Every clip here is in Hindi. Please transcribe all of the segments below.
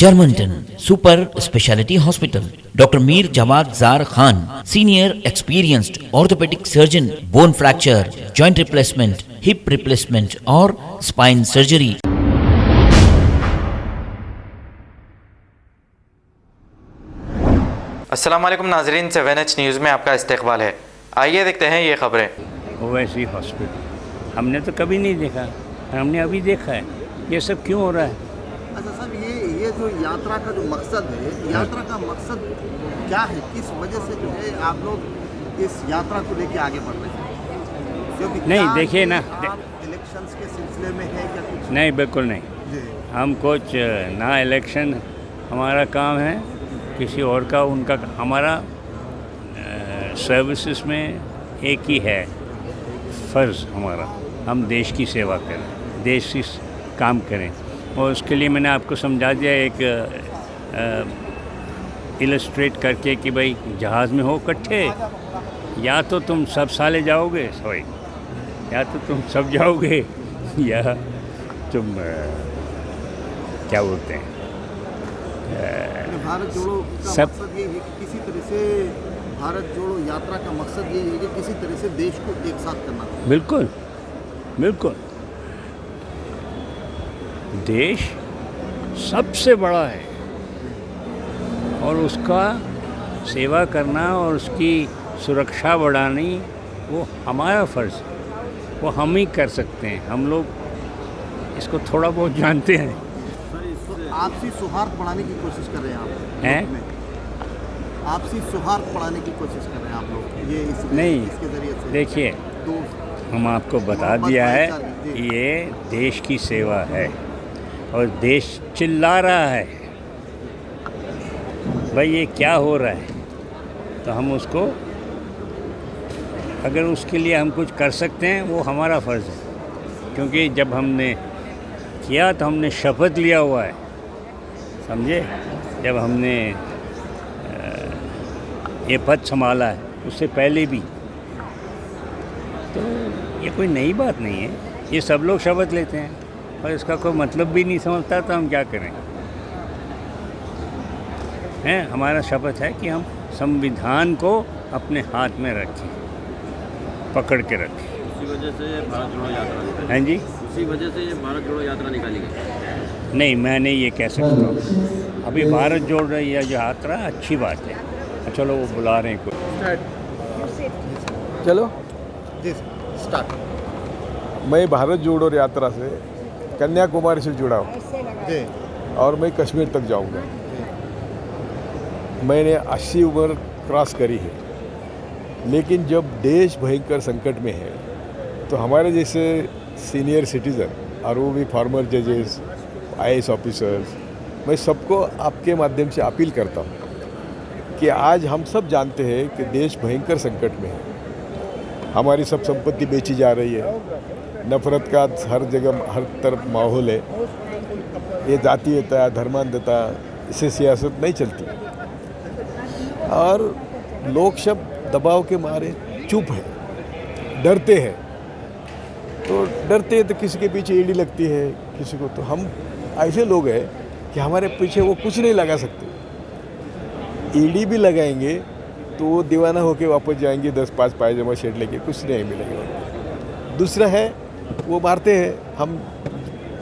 Germantown Super Speciality Hospital. Dr. Mir Jawad Zar Khan, senior experienced orthopedic surgeon, bone fracture, joint replacement, hip replacement और spine surgery. अस्सलाम वालेकुम नाजरीन, 7H न्यूज़ में आपका इस्तकबाल है। आइए देखते हैं ये खबरें। ओवैसी हॉस्पिटल हमने तो कभी नहीं देखा, हमने अभी देखा है। ये सब क्यों हो रहा है? अच्छा साहब, ये जो यात्रा का जो मकसद है, यात्रा का मकसद क्या है? किस वजह से जो है आप लोग इस यात्रा को लेके आगे बढ़ रहे हैं? क्योंकि नहीं, देखिए ना, इलेक्शंस के सिलसिले में है क्या कुछ? नहीं, बिल्कुल नहीं। जी। हम कुछ ना इलेक्शन हमारा काम है, किसी और का उनका हमारा सर्विसेज में एक ही है फ़र्ज़ हमारा, हम देश की सेवा करें, देश की काम करें। और उसके लिए मैंने आपको समझा दिया एक इलस्ट्रेट करके कि भाई जहाज़ में हो इकट्ठे, या तो तुम सब साले जाओगे, या तो तुम सब जाओगे, या तुम क्या बोलते हैं, भारत जोड़ो का सब मकसद ये है कि किसी तरह से भारत जोड़ो यात्रा का मकसद ये है कि किसी तरह से देश को एक साथ करना। बिल्कुल बिल्कुल, देश सबसे बड़ा है और उसका सेवा करना और उसकी सुरक्षा बढ़ानी वो हमारा फ़र्ज़ है, वो हम ही कर सकते हैं। हम लोग इसको थोड़ा बहुत जानते हैं। तो आपसी सौहार्द बढ़ाने की कोशिश कर रहे हैं आप हैं? में? आपसी सौहार्द बढ़ाने की कोशिश कर रहे हैं आप लोग ये नहीं, इसके जरिए से? देखिए, तो हम आपको बता दिया है ये देश की सेवा है और देश चिल्ला रहा है भाई ये क्या हो रहा है, तो हम उसको, अगर उसके लिए हम कुछ कर सकते हैं वो हमारा फ़र्ज़ है। क्योंकि जब हमने किया तो हमने शपथ लिया हुआ है, समझे। जब हमने ये पद संभाला है उससे पहले भी, तो ये कोई नई बात नहीं है, ये सब लोग शपथ लेते हैं और इसका कोई मतलब भी नहीं समझता, तो हम क्या करें। हैं, हमारा शपथ है कि हम संविधान को अपने हाथ में रखें, पकड़ के रखें। उसी वजह से भारत जोड़ो यात्रा, हैं जी, उसी वजह से ये भारत जोड़ो यात्रा निकाली गई। नहीं, मैं नहीं ये कह सकता हूँ। अभी भारत जोड़ रही है जो यात्रा, अच्छी बात है। चलो वो बुला रहे हैं कुछ, चलो। जी स्टार्ट। मैं भारत जोड़ो यात्रा से कन्याकुमारी से जुड़ा हूँ जी। और मैं कश्मीर तक जाऊँगा। मैंने 80 उम्र क्रॉस करी है, लेकिन जब देश भयंकर संकट में है तो हमारे जैसे सीनियर सिटीज़न और वो भी फॉर्मर जजेस, IAS ऑफिसर्स, मैं सबको आपके माध्यम से अपील करता हूँ कि आज हम सब जानते हैं कि देश भयंकर संकट में है। हमारी सब संपत्ति बेची जा रही है, नफ़रत का हर जगह हर तरफ माहौल है, ये जातीयता, धर्मांधता, इससे सियासत नहीं चलती और लोग सब दबाव के मारे चुप है, डरते हैं। तो डरते हैं तो किसी के पीछे ईडी लगती है, किसी को, तो हम ऐसे लोग हैं कि हमारे पीछे वो कुछ नहीं लगा सकते। ईडी भी लगाएंगे तो वो दीवाना होके वापस जाएंगे 10-5 पायजामा शेड लेके, कुछ नहीं मिलेगा। दूसरा है वो मारते हैं, हम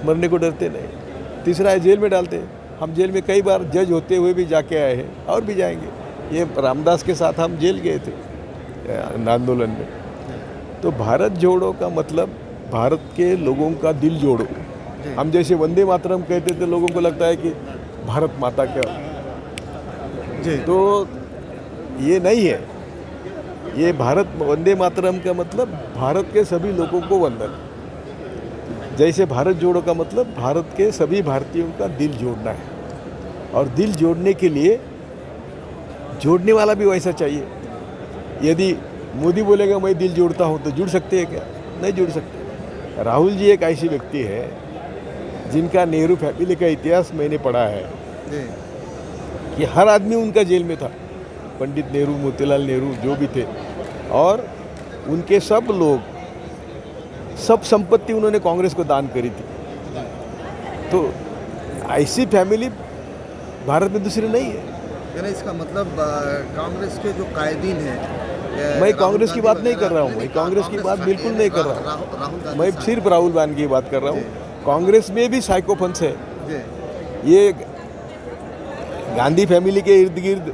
मरने को डरते नहीं। तीसरा है जेल में डालते हैं, हम जेल में कई बार जज होते हुए भी जाके आए हैं और भी जाएंगे। ये रामदास के साथ हम जेल गए थे आंदोलन में। तो भारत जोड़ो का मतलब भारत के लोगों का दिल जोड़ो। हम जैसे वंदे मातरम कहते थे, लोगों को लगता है कि भारत माता का जी, तो ये नहीं है। ये भारत वंदे मातरम का मतलब भारत के सभी लोगों को वंदन। जैसे भारत जोड़ो का मतलब भारत के सभी भारतीयों का दिल जोड़ना है और दिल जोड़ने के लिए जोड़ने वाला भी वैसा चाहिए। यदि मोदी बोलेगा मैं दिल जोड़ता हूँ तो जुड़ सकते हैं क्या? नहीं जुड़ सकते। राहुल जी एक ऐसी व्यक्ति है जिनका नेहरू फैमिली का इतिहास मैंने पढ़ा है कि हर आदमी उनका जेल में था, पंडित नेहरू, मोतीलाल नेहरू, जो भी थे, और उनके सब लोग, सब संपत्ति उन्होंने कांग्रेस को दान करी थी। तो ऐसी फैमिली भारत में दूसरे नहीं है। यानी इसका मतलब कांग्रेस के जो कायदीन हैं, मैं कांग्रेस की बात नहीं कर रहा हूँ, मैं कांग्रेस की बात बिल्कुल नहीं कर रहा हूँ, राहुल गांधी मैं सिर्फ राहुल गांधी की बात कर रहा हूँ। कांग्रेस में भी साइकोफन्स है। जी ये गांधी फैमिली के इर्द गिर्द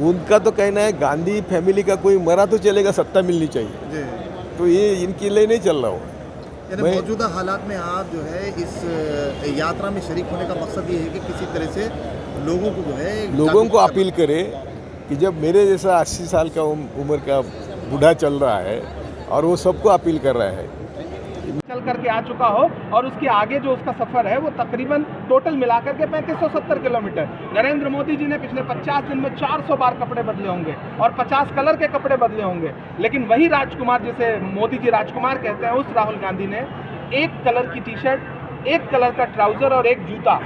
उनका तो कहना है गांधी फैमिली का कोई मरा तो चलेगा, सत्ता मिलनी चाहिए, जी। तो ये इनके लिए नहीं चल रहा हूँ। यानी मौजूदा हालात में आप जो है इस यात्रा में शरीक होने का मकसद ये है कि किसी तरह से लोगों को जो है लोगों को अपील करे कि जब मेरे जैसा 80 साल का उम्र का बूढ़ा चल रहा है और वो सबको अपील कर रहा है, चल करके आ चुका हो और उसके आगे जो उसका सफ़र है वो तकरीबन टोटल मिलाकर के 3570 किलोमीटर। नरेंद्र मोदी जी ने पिछले 50 दिन में 400 बार कपड़े बदले होंगे और 50 कलर के कपड़े बदले होंगे, लेकिन वही राजकुमार जिसे मोदी जी राजकुमार कहते हैं, उस राहुल गांधी ने एक कलर की टी शर्ट, एक कलर का ट्राउज़र और एक जूता।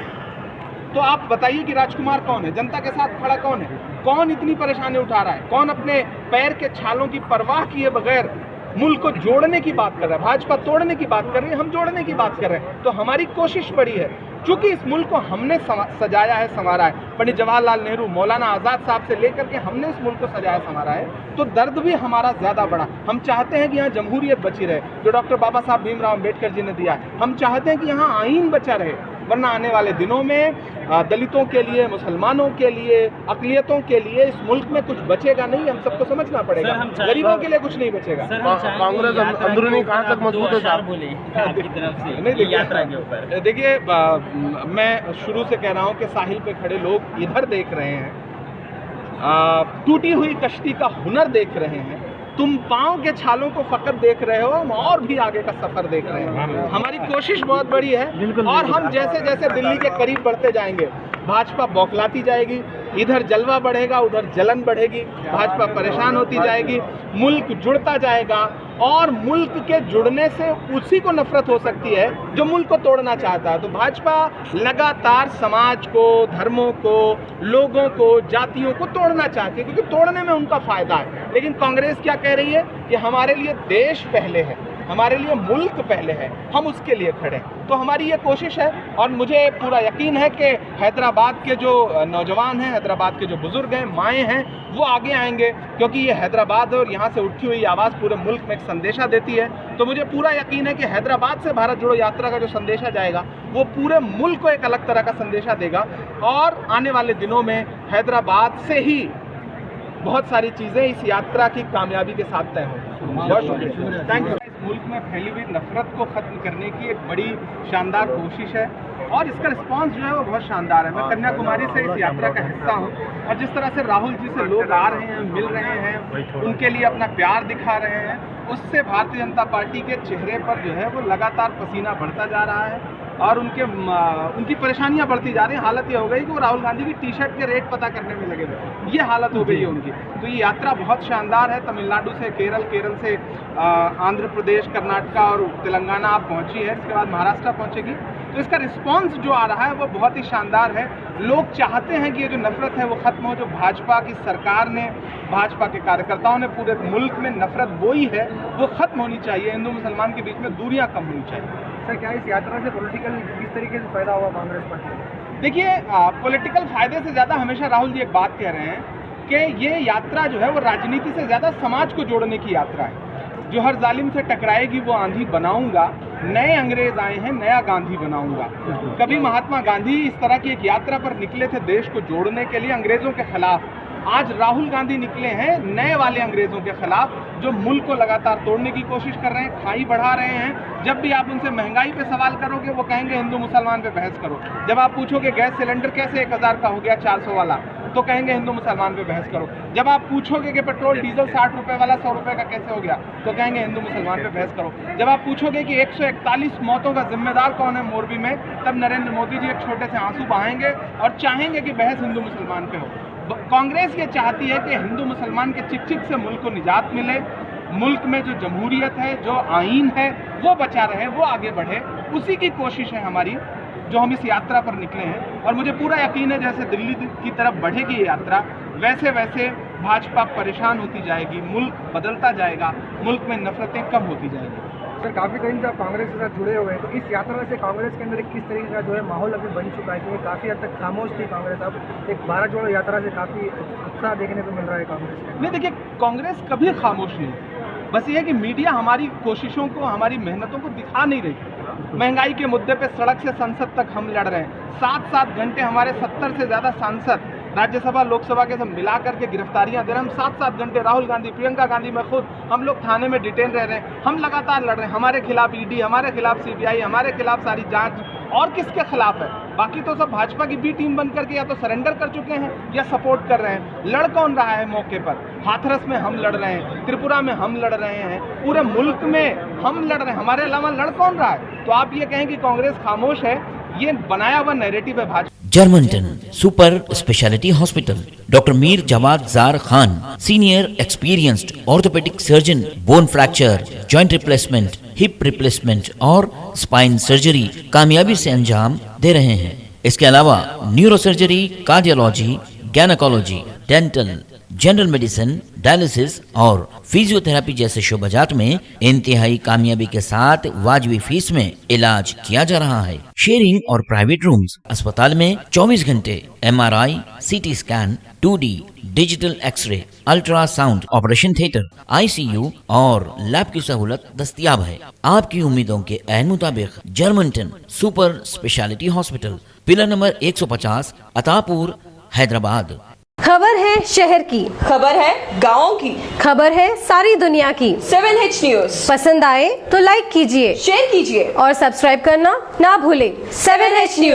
तो आप बताइए कि राजकुमार कौन है? जनता के साथ खड़ा कौन है? कौन इतनी परेशानी उठा रहा है? कौन अपने पैर के छालों की परवाह किए बगैर मुल्क को जोड़ने की बात कर रहा है? भाजपा तोड़ने की बात कर रही है, हम जोड़ने की बात कर रहे हैं। तो हमारी कोशिश बड़ी है, चूंकि इस मुल्क को हमने सजाया है, संवारा है। पंडित जवाहरलाल नेहरू, मौलाना आज़ाद साहब से लेकर के हमने इस मुल्क को सजाया संवारा है, तो दर्द भी हमारा ज़्यादा बड़ा। हम चाहते हैं कि यहाँ जमहूरियत बची रहे, जो डॉक्टर बाबा साहब भीमराव अम्बेडकर जी ने दिया है। हम चाहते हैं कि यहाँ आईन बचा रहे, वरना आने वाले दिनों में दलितों के लिए, मुसलमानों के लिए, अक़लियतों के लिए इस मुल्क में कुछ बचेगा नहीं। हम सबको समझना पड़ेगा, गरीबों के लिए कुछ नहीं बचेगा। कांग्रेस अंदरूनी कहाँ तक मजबूत है साहब? बोले आपकी तरफ से नहीं, यात्रा के ऊपर देखिए, मैं शुरू से कह रहा हूँ कि साहिल पे खड़े लोग इधर देख रहे हैं, टूटी हुई कश्ती का हुनर देख रहे हैं। तुम पाँव के छालों को फकत देख रहे हो, हम और भी आगे का सफर देख रहे हैं। हमारी कोशिश बहुत बड़ी है और हम जैसे जैसे दिल्ली के करीब बढ़ते जाएंगे, भाजपा बौखलाती जाएगी, इधर जलवा बढ़ेगा, उधर जलन बढ़ेगी, भाजपा परेशान होती जाएगी, मुल्क जुड़ता जाएगा और मुल्क के जुड़ने से उसी को नफरत हो सकती है जो मुल्क को तोड़ना चाहता है। तो भाजपा लगातार समाज को, धर्मों को, लोगों को, जातियों को तोड़ना चाहती है, क्योंकि तोड़ने में उनका फायदा है। लेकिन कांग्रेस क्या कह रही है कि हमारे लिए देश पहले है, हमारे लिए मुल्क पहले है, हम उसके लिए खड़े हैं। तो हमारी ये कोशिश है और मुझे पूरा यकीन है कि हैदराबाद के जो नौजवान हैं, हैदराबाद के जो बुज़ुर्ग हैं, माएँ हैं, वो आगे आएंगे, क्योंकि ये हैदराबाद और यहाँ से उठती हुई आवाज़ पूरे मुल्क में एक संदेशा देती है। तो मुझे पूरा यकीन है कि हैदराबाद से भारत जोड़ो यात्रा का जो संदेशा जाएगा वो पूरे मुल्क को एक अलग तरह का संदेशा देगा और आने वाले दिनों में हैदराबाद से ही बहुत सारी चीज़ें इस यात्रा की कामयाबी के साथ तय होंगी। बहुत शुक्रिया, थैंक यू। इस मुल्क में फैली हुई नफरत को ख़त्म करने की एक बड़ी शानदार कोशिश है और इसका रिस्पांस जो है वो बहुत शानदार है। मैं कन्याकुमारी से इस यात्रा का हिस्सा हूँ और जिस तरह से राहुल जी से लोग आ रहे हैं, मिल रहे हैं, उनके लिए अपना प्यार दिखा रहे हैं, उससे भारतीय जनता पार्टी के चेहरे पर जो है वो लगातार पसीना बढ़ता जा रहा है और उनकी परेशानियां बढ़ती जा रही हैं। हालत ये हो गई कि वो राहुल गांधी की टी शर्ट के रेट पता करने में लगे हुए, ये हालत हो गई है उनकी। तो ये यात्रा बहुत शानदार है। तमिलनाडु से केरल से आंध्र प्रदेश, कर्नाटका और तेलंगाना आप पहुंची है, इसके बाद महाराष्ट्र पहुंचेगी। तो इसका रिस्पांस जो आ रहा है वो बहुत ही शानदार है। लोग चाहते हैं कि ये जो नफरत है वो ख़त्म हो, जो भाजपा की सरकार ने, भाजपा के कार्यकर्ताओं ने पूरे मुल्क में नफरत बोई है वो ख़त्म होनी चाहिए। हिंदू मुसलमान के बीच में दूरियां कम होनी चाहिए। सर, क्या इस यात्रा से पॉलिटिकल किस तरीके से फायदा हुआ कांग्रेस पार्टी? देखिए, पॉलिटिकल फायदे से ज़्यादा हमेशा राहुल जी एक बात कह रहे हैं कि ये यात्रा जो है वो राजनीति से ज़्यादा समाज को जोड़ने की यात्रा है। जो हर जालिम से टकराएगी वो आंधी बनाऊंगा, नए अंग्रेज आए हैं, नया गांधी बनाऊंगा। कभी महात्मा गांधी इस तरह की एक यात्रा पर निकले थे देश को जोड़ने के लिए अंग्रेजों के खिलाफ। आज राहुल गांधी निकले हैं नए वाले अंग्रेजों के खिलाफ, जो मुल्क को लगातार तोड़ने की कोशिश कर रहे हैं, खाई बढ़ा रहे हैं। जब भी आप उनसे महंगाई पे सवाल करोगे वो कहेंगे हिंदू मुसलमान पे बहस करो। जब आप पूछोगे गैस सिलेंडर कैसे 1000 का हो गया 400 वाला, तो कहेंगे हिंदू मुसलमान पे बहस करो। जब आप पूछोगे कि पेट्रोल डीजल 60 रुपये वाला 100 रुपये का कैसे हो गया, तो कहेंगे हिंदू मुसलमान पे बहस करो। जब आप पूछोगे कि 141 मौतों का जिम्मेदार कौन है मोरबी में, तब नरेंद्र मोदी जी एक छोटे से आंसू बहाएंगे और चाहेंगे कि बहस हिंदू मुसलमान पे हो। कांग्रेस ये चाहती है कि हिंदू मुसलमान के चिक चिक से मुल्क को निजात मिले, मुल्क में जो जमहूरियत है, जो आईन है वो बचा रहे, वो आगे बढ़े। उसी की कोशिश है हमारी, जो हम इस यात्रा पर निकले हैं। और मुझे पूरा यकीन है जैसे दिल्ली की तरफ बढ़ेगी ये यात्रा, वैसे वैसे भाजपा परेशान होती जाएगी, मुल्क बदलता जाएगा, मुल्क में नफरतें कम होती जाएगी। सर काफ़ी टाइम से आप कांग्रेस के साथ जुड़े हुए हैं, तो इस यात्रा से कांग्रेस के अंदर एक किस तरीके का जो है माहौल अभी बन चुका है, क्योंकि काफ़ी हद तक खामोश थी कांग्रेस, अब एक भारत जोड़ो यात्रा से काफ़ी उत्साह देखने को मिल रहा है कांग्रेस के। नहीं देखिए, कांग्रेस कभी खामोश नहीं है। बस ये है कि मीडिया हमारी कोशिशों को, हमारी मेहनतों को दिखा नहीं रही। महंगाई के मुद्दे पे सड़क से संसद तक हम लड़ रहे हैं। 7-7 घंटे हमारे 70 से ज़्यादा सांसद राज्यसभा लोकसभा के सब मिला करके गिरफ्तारियां दे रहे हैं। हम 7-7 घंटे, राहुल गांधी, प्रियंका गांधी, मैं खुद, हम लोग थाने में डिटेन रह रहे हैं। हम लगातार लड़ रहे हैं। हमारे खिलाफ ईडी, हमारे खिलाफ सीबीआई, हमारे खिलाफ सारी जांच, और किसके खिलाफ है? बाकी तो सब भाजपा की बी टीम बन करके या तो सरेंडर कर चुके हैं या सपोर्ट कर रहे हैं। लड़ कौन रहा है मौके पर? हाथरस में हम लड़ रहे हैं, त्रिपुरा में हम लड़ रहे हैं, पूरे मुल्क में हम लड़ रहे हैं। हमारे अलावा लड़ कौन रहा है? तो आप ये कहें कि कांग्रेस खामोश है, ये बनाया हुआ नैरेटिव है भाजपा। जर्मनटन super speciality hospital, doctor Mir Jamat Jar Khan, senior experienced orthopaedic surgeon, bone fracture, joint replacement, hip replacement और स्पाइन सर्जरी कामयाबी से अंजाम दे रहे हैं। इसके अलावा neurosurgery, cardiology, gynaecology, dental, general medicine, dialysis और फिजियोथेरेपी जैसे शोबाजात में इंतहाई कामयाबी के साथ वाजबी फीस में इलाज किया जा रहा है। शेयरिंग और प्राइवेट रूम्स, अस्पताल में 24 घंटे MRI, CT scan, 2D digital X-ray, ultrasound, operation theatre, ICU और लैब की सहूलत दस्तयाब है। आपकी उम्मीदों के ऐन मुताबिक Germanten super speciality hospital, pillar number 150, Attapur, Hyderabad. खबर है शहर की, खबर है गाँव की, खबर है सारी दुनिया की। 7H न्यूज पसंद आए तो लाइक कीजिए, शेयर कीजिए और सब्सक्राइब करना ना भूलें। 7H news.